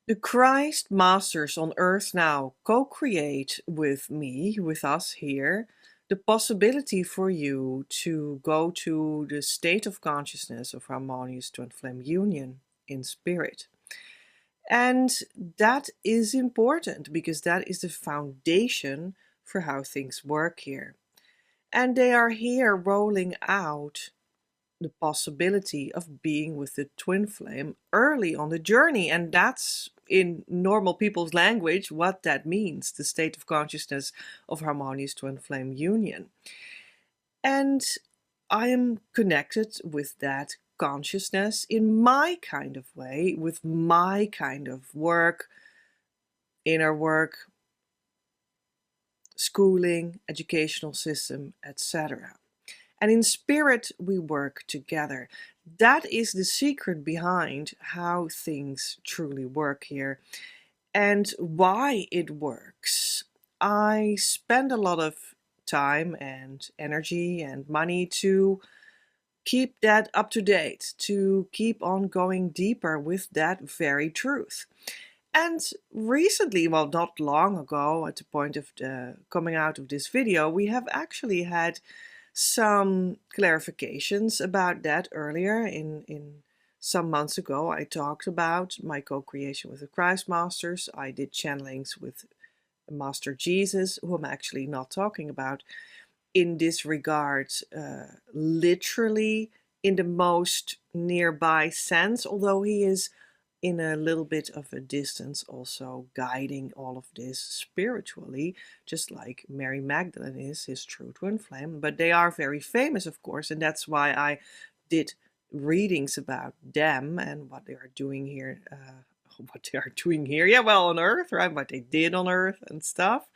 The Christ Masters on Earth now co-create with me, with us here, the possibility for you to go to the state of consciousness of Harmonious Twin Flame Union in spirit. And that is important because that is the foundation for how things work here. And they are here rolling out the possibility of being with the twin flame early on the journey. And that's, in normal people's language, what that means, the state of consciousness of Harmonious Twin Flame Union. And I am connected with that consciousness in my kind of way, with my kind of work, inner work, schooling, educational system, etc. And in spirit, we work together. That is the secret behind how things truly work here and why it works. I spend a lot of time and energy and money to keep that up to date, to keep on going deeper with that very truth. And recently, well, not long ago, at the point of the coming out of this video, we have actually had some clarifications about that earlier. In some months ago, I talked about my co-creation with the Christ Masters. I did channelings with Master Jesus, who I'm actually not talking about in this regard, literally in the most nearby sense, although he is in a little bit of a distance also guiding all of this spiritually, just like Mary Magdalene is his true twin flame. But they are very famous, of course, and that's why I did readings about them and what they are doing here, yeah, well, on Earth, right, what they did on Earth and stuff.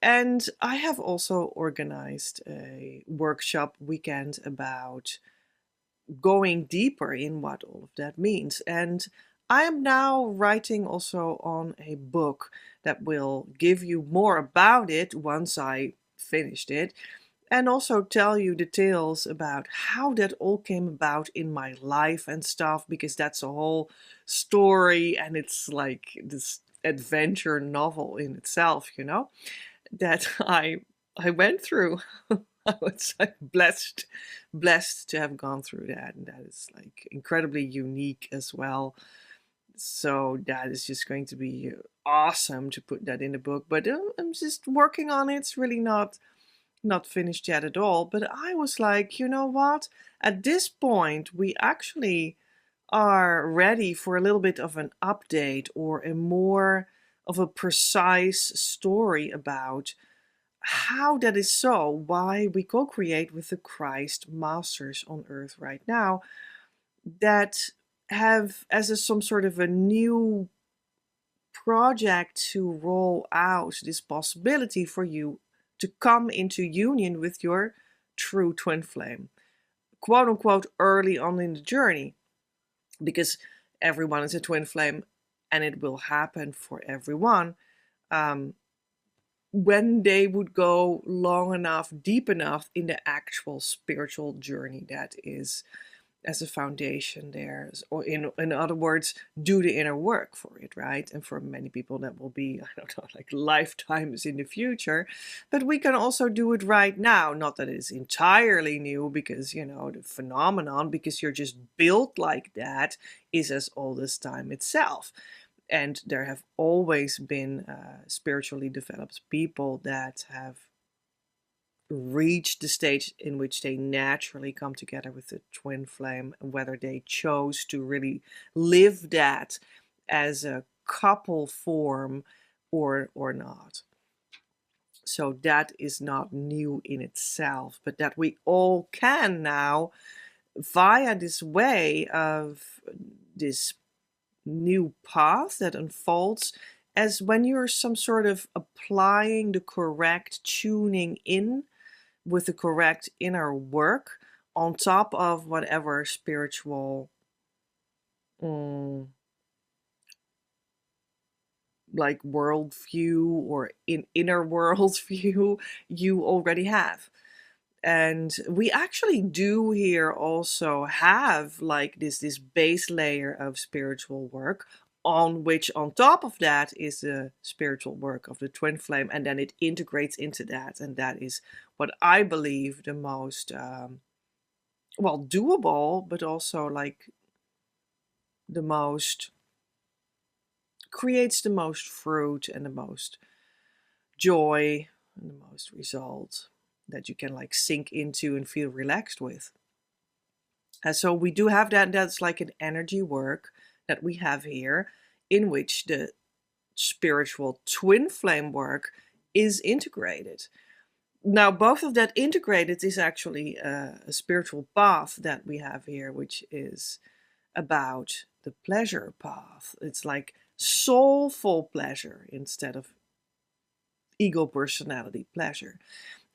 And I have also organized a workshop weekend about going deeper in what all of that means. And I am now writing also on a book that will give you more about it once I finished it, and also tell you details about how that all came about in my life and stuff, because that's a whole story and it's like this adventure novel in itself, that I went through. I was like blessed to have gone through that, and that is like incredibly unique as well. So that is just going to be awesome to put that in the book. But I'm just working on it. It's really not finished yet at all. But I was like, you know what? At this point, we actually are ready for a little bit of an update or a more of a precise story about how that is so, why we co-create with the Christ Masters on Earth right now, that have as some sort of a new project to roll out this possibility for you to come into union with your true twin flame, quote unquote, early on in the journey, because everyone is a twin flame and it will happen for everyone. When they would go long enough, deep enough in the actual spiritual journey that is as a foundation there, or in other words, do the inner work for it, right? And for many people that will be, I don't know, like lifetimes in the future, but we can also do it right now. Not that it is entirely new, because the phenomenon, because you're just built like that, is as old as time itself. And there have always been spiritually developed people that have reached the stage in which they naturally come together with the twin flame, whether they chose to really live that as a couple form or not. So that is not new in itself, but that we all can now, via this way of this new path that unfolds, as when you're some sort of applying the correct tuning in with the correct inner work on top of whatever spiritual like worldview or inner worldview you already have. And we actually do here also have like this base layer of spiritual work on which on top of that is the spiritual work of the twin flame, and then it integrates into that, and that is what I believe the most well, doable, but also like the most creates the most fruit and the most joy and the most result that you can like sink into and feel relaxed with. And so we do have that. That's like an energy work that we have here, in which the spiritual twin flame work is integrated. Now, both of that integrated is actually a spiritual path that we have here, which is about the pleasure path. It's like soulful pleasure instead of ego personality pleasure.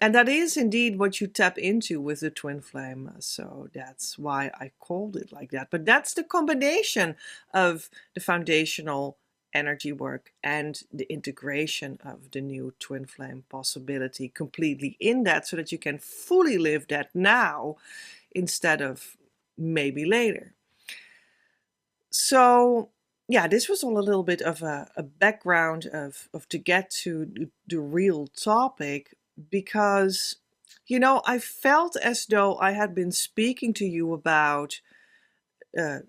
And that is indeed what you tap into with the twin flame. So that's why I called it like that. But that's the combination of the foundational energy work and the integration of the new twin flame possibility completely in that, so that you can fully live that now instead of maybe later. So yeah, this was all a little bit of a background of to get to the real topic, because, you know, I felt as though I had been speaking to you about the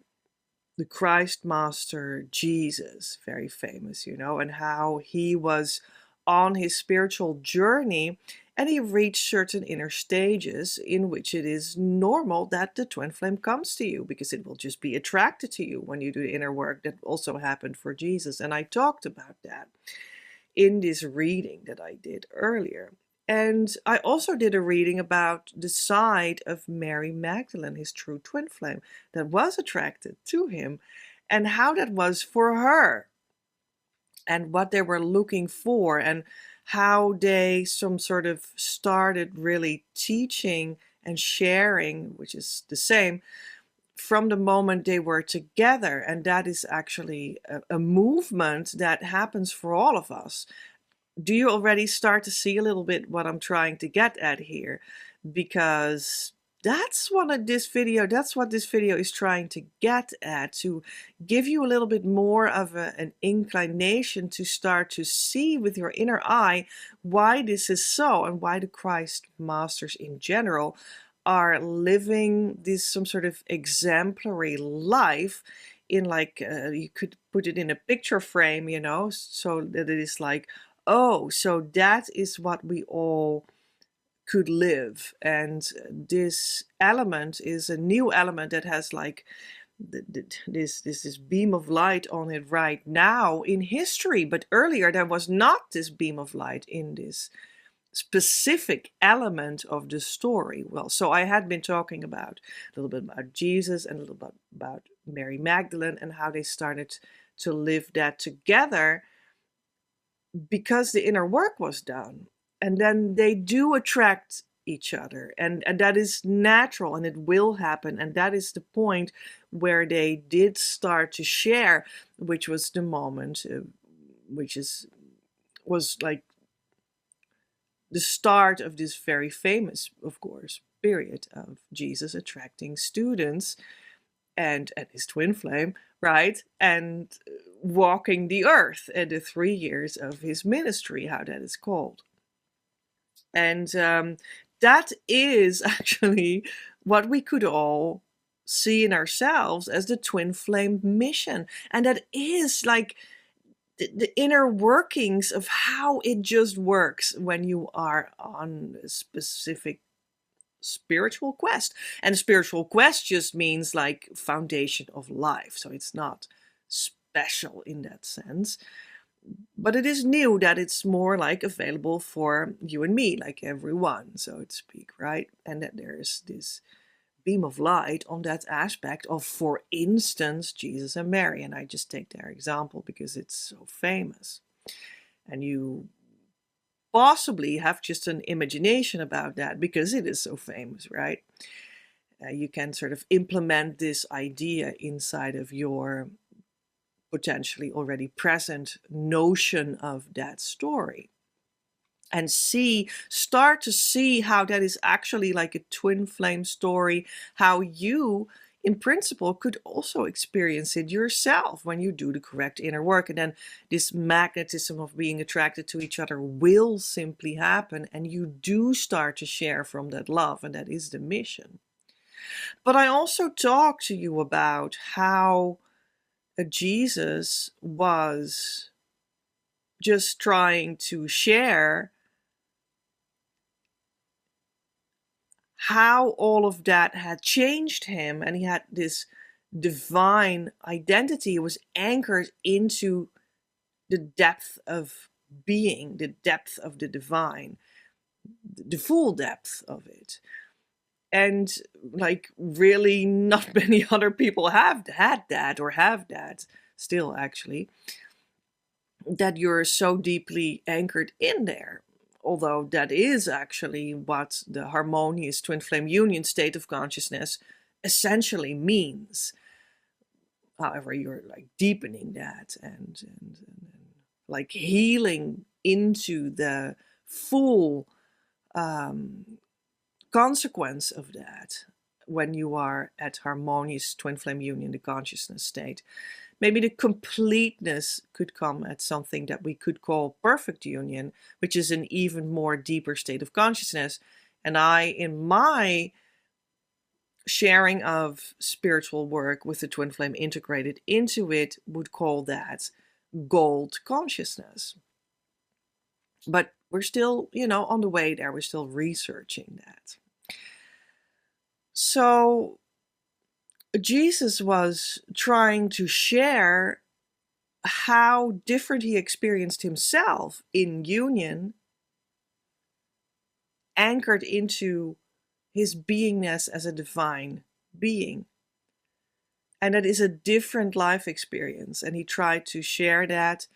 Christ Master Jesus, very famous, you know, and how he was on his spiritual journey and he reached certain inner stages in which it is normal that the twin flame comes to you, because it will just be attracted to you when you do the inner work. That also happened for Jesus. And I talked about that in this reading that I did earlier. And I also did a reading about the side of Mary Magdalene, his true twin flame, that was attracted to him, and how that was for her, and what they were looking for, and how they some sort of started really teaching and sharing, which is the same, from the moment they were together. And that is actually a movement that happens for all of us. Do you already start to see a little bit what I'm trying to get at here? Because that's what this video is trying to get at, to give you a little bit more of an inclination to start to see with your inner eye why this is so, and why the Christ Masters in general are living this some sort of exemplary life in, like, you could put it in a picture frame, you know, so that it is like, oh, so that is what we all could live. And this element is a new element that has like this beam of light on it right now in history. But earlier there was not this beam of light in this specific element of the story. Well, so I had been talking about a little bit about Jesus and a little bit about Mary Magdalene and how they started to live that together because the inner work was done. And then they do attract each other, and that is natural, and it will happen. And that is the point where they did start to share, which was the moment, was like the start of this very famous, of course, period of Jesus attracting students and his twin flame, right? And walking the earth at the 3 years of his ministry, how that is called. And that is actually what we could all see in ourselves as the twin flame mission. And that is like the inner workings of how it just works when you are on a specific spiritual quest. And spiritual quest just means like foundation of life. So it's not special in that sense. But it is new, that it's more like available for you and me, like everyone, so to speak, right? And that there's this beam of light on that aspect of, for instance, Jesus and Mary. And I just take their example because it's so famous. And you possibly have just an imagination about that because it is so famous, right? You can sort of implement this idea inside of your potentially already present notion of that story, and start to see how that is actually like a twin flame story, how you in principle, could also experience it yourself when you do the correct inner work. And then this magnetism of being attracted to each other will simply happen, and you do start to share from that love, and that is the mission. But I also talked to you about how Jesus was just trying to share how all of that had changed him, and he had this divine identity. It was anchored into the depth of being, the depth of the divine, the full depth of it. And like, really not many other people have had that, or have that still, actually, that you're so deeply anchored in there. Although that is actually what the Harmonious Twin Flame Union state of consciousness essentially means. However, you're like deepening that and like healing into the full consequence of that when you are at Harmonious Twin Flame Union, the consciousness state. Maybe the completeness could come at something that we could call perfect union, which is an even more deeper state of consciousness. And I, in my sharing of spiritual work with the twin flame integrated into it, would call that gold consciousness. But we're still, on the way there. We're still researching that. So Jesus was trying to share how different he experienced himself in union, anchored into his beingness as a divine being. And that is a different life experience. And he tried to share that.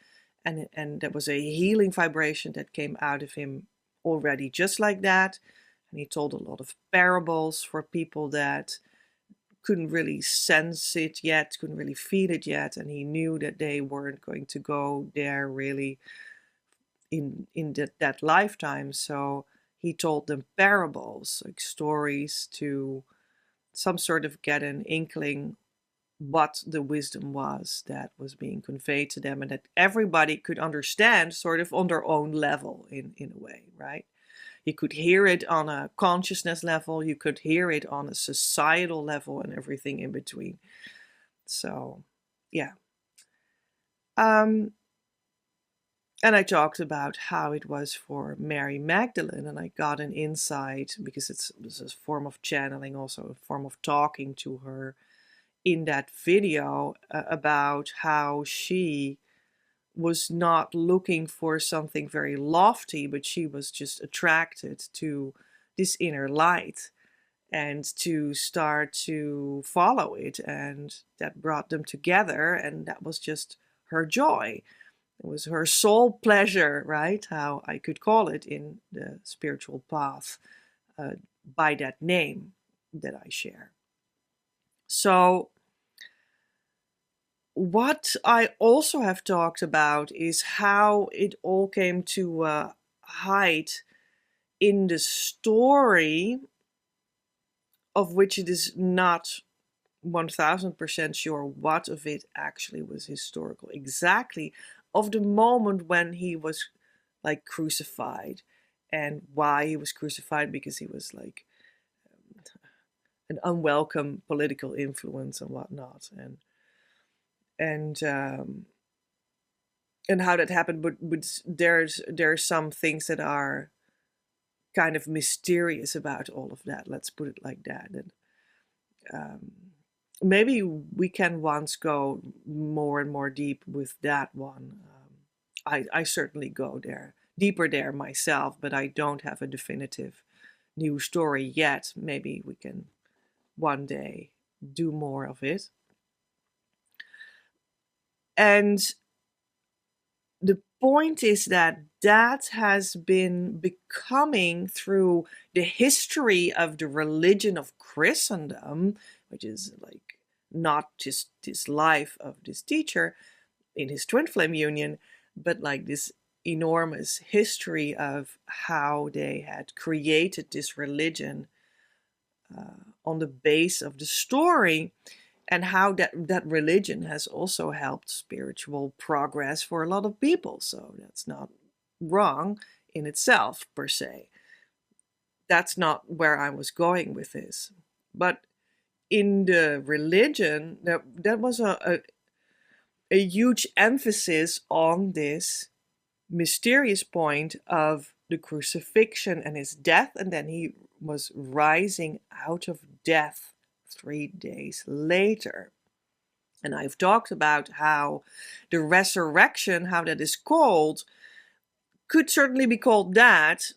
And there was a healing vibration that came out of him already just like that. And he told a lot of parables for people that couldn't really sense it yet, couldn't really feel it yet. And he knew that they weren't going to go there really in that lifetime. So he told them parables, like stories, to some sort of get an inkling what the wisdom was that was being conveyed to them, and that everybody could understand sort of on their own level in a way, right? You could hear it on a consciousness level, you could hear it on a societal level, and everything in between. So, yeah. And I talked about how it was for Mary Magdalene, and I got an insight, because it was a form of channeling, also a form of talking to her in that video, about how she was not looking for something very lofty, but she was just attracted to this inner light and to start to follow it. And that brought them together, and that was just her joy. It was her soul pleasure, right? How I could call it in the spiritual path, by that name that I share. So what I also have talked about is how it all came to hide in the story, of which it is not 1000% sure what of it actually was historical, exactly, of the moment when he was like crucified, and why he was crucified, because he was like an unwelcome political influence and whatnot, and how that happened. But there's some things that are kind of mysterious about all of that. Let's put it like that. And maybe we can once go more and more deep with that one. I certainly go there, deeper there myself, but I don't have a definitive new story yet. Maybe we can one day do more of it. And the point is that has been becoming, through the history of the religion of Christendom, which is like not just this life of this teacher in his twin flame union, but like this enormous history of how they had created this religion on the base of the story, and how that religion has also helped spiritual progress for a lot of people. So that's not wrong in itself, per se. That's not where I was going with this. But in the religion, that was a huge emphasis on this mysterious point of the crucifixion and his death, and then he was rising out of death 3 days later. And I've talked about how the resurrection, how that is called, could certainly be called that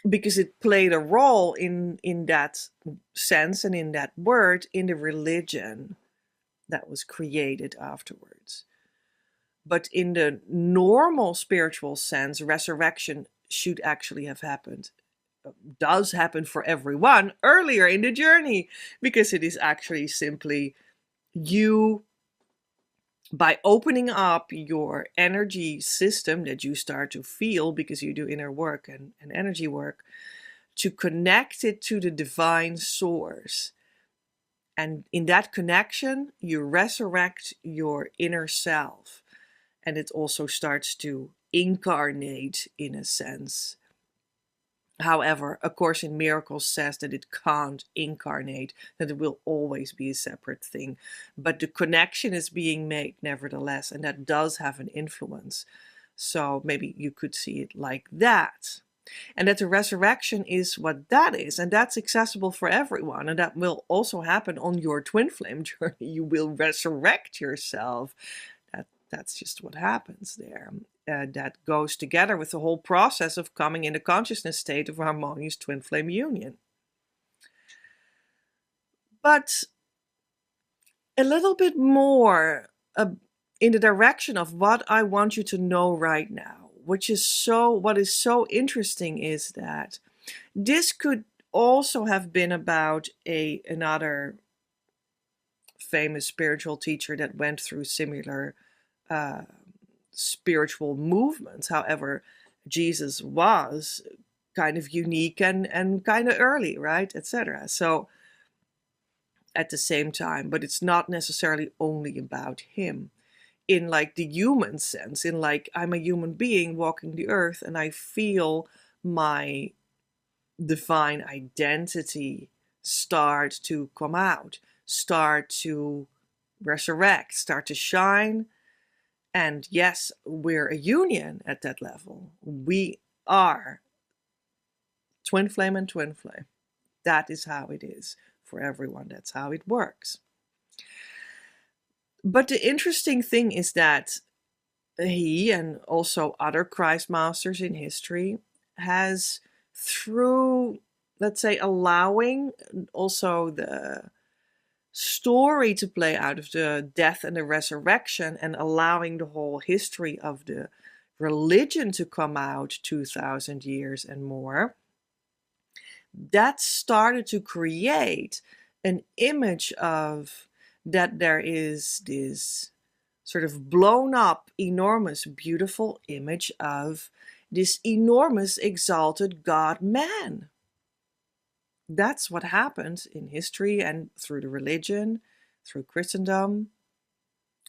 because it played a role in that sense and in that word in the religion that was created afterwards. But in the normal spiritual sense, resurrection should actually have happened, does happen for everyone earlier in the journey, because it is actually simply you, by opening up your energy system that you start to feel because you do inner work and energy work, to connect it to the divine source. And in that connection, you resurrect your inner self. And it also starts to incarnate in a sense. However, A Course in Miracles says that it can't incarnate, that it will always be a separate thing. But the connection is being made nevertheless, and that does have an influence. So maybe you could see it like that. And that the resurrection is what that is, and that's accessible for everyone. And that will also happen on your twin flame journey. You will resurrect yourself. That's just what happens there. That goes together with the whole process of coming in the consciousness state of harmonious twin flame union. But a little bit more in the direction of what I want you to know right now, what is so interesting is that this could also have been about another famous spiritual teacher that went through similar spiritual movements. However, Jesus was kind of unique and kind of early, right, etc. So at the same time, but it's not necessarily only about him in like the human sense, in like I'm a human being walking the earth and I feel my divine identity start to come out, start to resurrect, start to shine. And yes, we're a union at that level. We are twin flame and twin flame. That is how it is for everyone. That's how it works. But the interesting thing is that he and also other Christ masters in history has, through, let's say, allowing also the story to play out of the death and the resurrection, and allowing the whole history of the religion to come out 2,000 years and more, that started to create an image of that there is this sort of blown up, enormous, beautiful image of this enormous, exalted God-man. That's what happened in history and through the religion, through Christendom.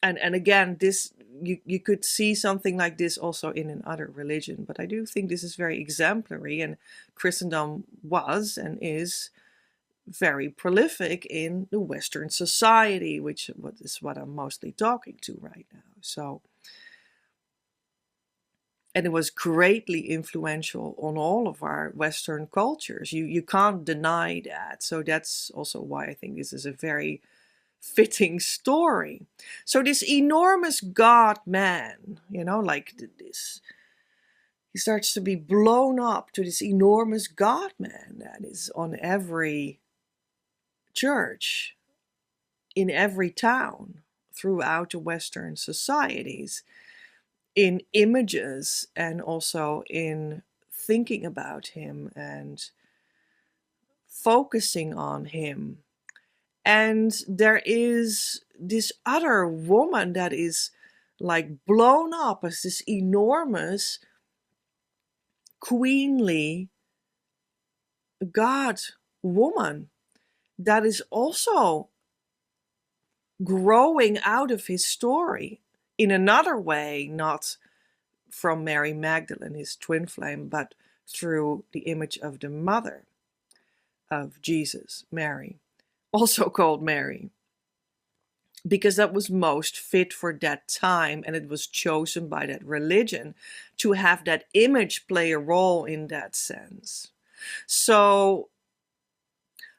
And again, this you could see something like this also in another religion, but I do think this is very exemplary, and Christendom was and is very prolific in the Western society, which is what I'm mostly talking to right now. So, and it was greatly influential on all of our Western cultures. You can't deny that. So that's also why I think this is a very fitting story. So this enormous God-man, like this, he starts to be blown up to this enormous God-man that is on every church, in every town, throughout the Western societies, in images and also in thinking about him and focusing on him. And there is this other woman that is like blown up as this enormous, queenly God woman that is also growing out of his story in another way, not from Mary Magdalene, his twin flame, but through the image of the mother of Jesus, Mary, also called Mary, because that was most fit for that time, and it was chosen by that religion to have that image play a role in that sense. So,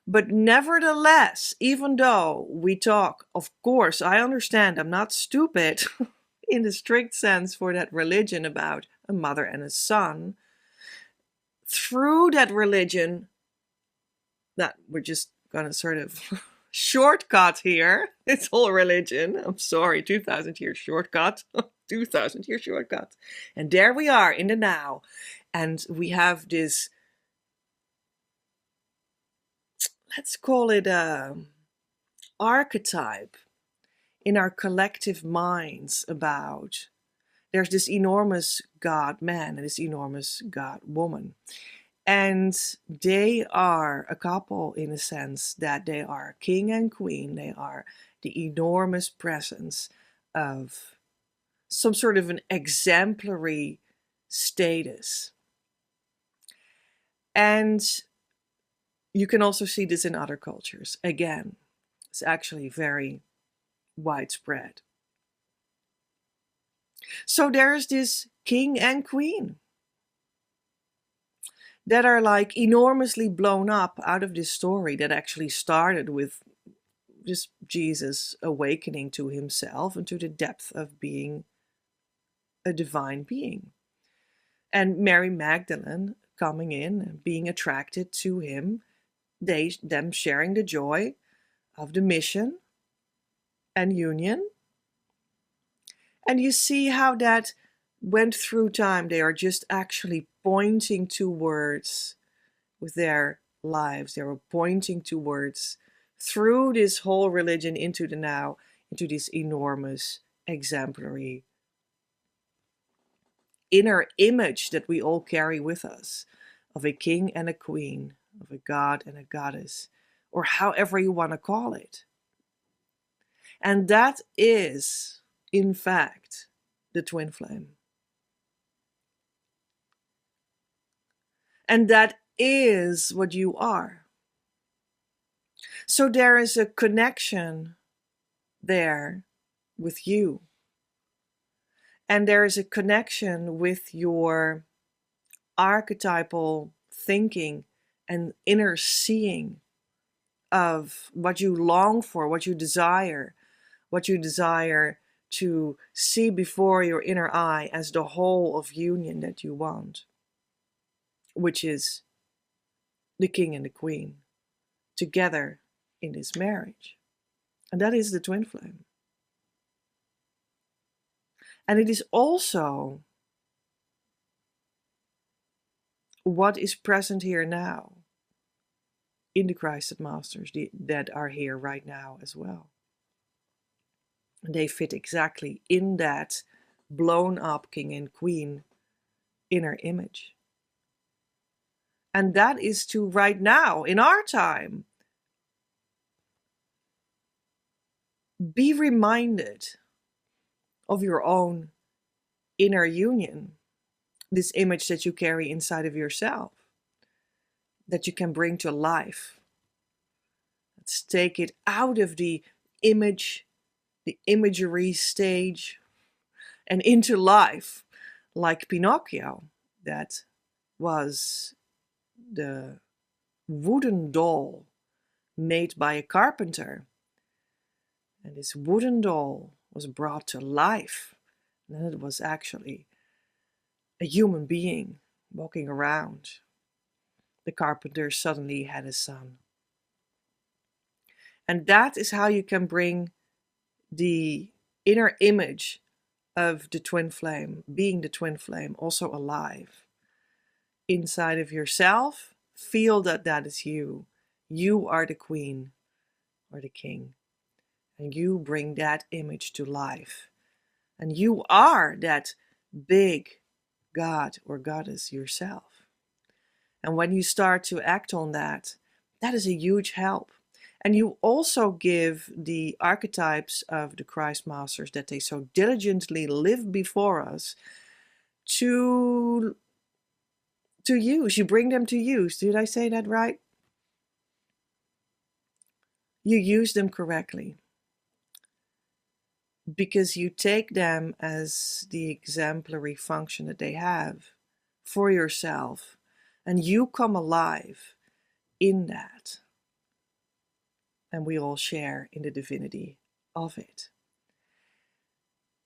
but nevertheless, even though we talk, of course, I understand, I'm not stupid in the strict sense for that religion about a mother and a son, through that religion, that we're just gonna sort of shortcut here. It's all religion. I'm sorry, 2000 year shortcut. 2000 year shortcut. And there we are in the now. And we have this, let's call it a archetype in our collective minds about there's this enormous God man and this enormous God woman. And they are a couple in a sense that they are king and queen. They are the enormous presence of some sort of an exemplary status. And you can also see this in other cultures. Again, it's actually very widespread. So there's this king and queen that are like enormously blown up out of this story that actually started with just Jesus awakening to himself and to the depth of being a divine being. And Mary Magdalene coming in and being attracted to him, them sharing the joy of the mission and union. And you see how that went through time. They are just actually pointing towards, with their lives, they were pointing towards, through this whole religion into the now, into this enormous, exemplary inner image that we all carry with us of a king and a queen, of a god and a goddess, or however you want to call it. And that is, in fact, the twin flame. And that is what you are. So there is a connection there with you. And there is a connection with your archetypal thinking and inner seeing of what you long for, what you desire to see before your inner eye as the whole of union that you want, which is the king and the queen together in this marriage. And that is the twin flame. And it is also what is present here now in the Christed Masters that are here right now as well. And they fit exactly in that blown up king and queen inner image. And that is to right now, in our time, be reminded of your own inner union, this image that you carry inside of yourself, that you can bring to life. Let's take it out of the image, the imagery stage, and into life, like Pinocchio, that was the wooden doll made by a carpenter. And this wooden doll was brought to life. And then it was actually a human being walking around. The carpenter suddenly had a son. And that is how you can bring the inner image of the twin flame, being the twin flame, also alive. Inside of yourself, feel that that is you. You are the queen or the king. And you bring that image to life. And you are that big God or goddess yourself. And when you start to act on that, that is a huge help. And you also give the archetypes of the Christ Masters that they so diligently live before us to use. You bring them to use. Did I say that right? You use them correctly because you take them as the exemplary function that they have for yourself, and you come alive in that. And we all share in the divinity of it.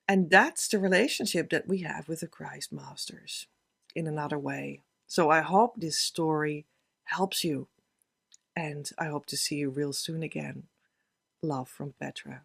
And that's the relationship that we have with the Christ Masters in another way. So I hope this story helps you. And I hope to see you real soon again. Love from Petra.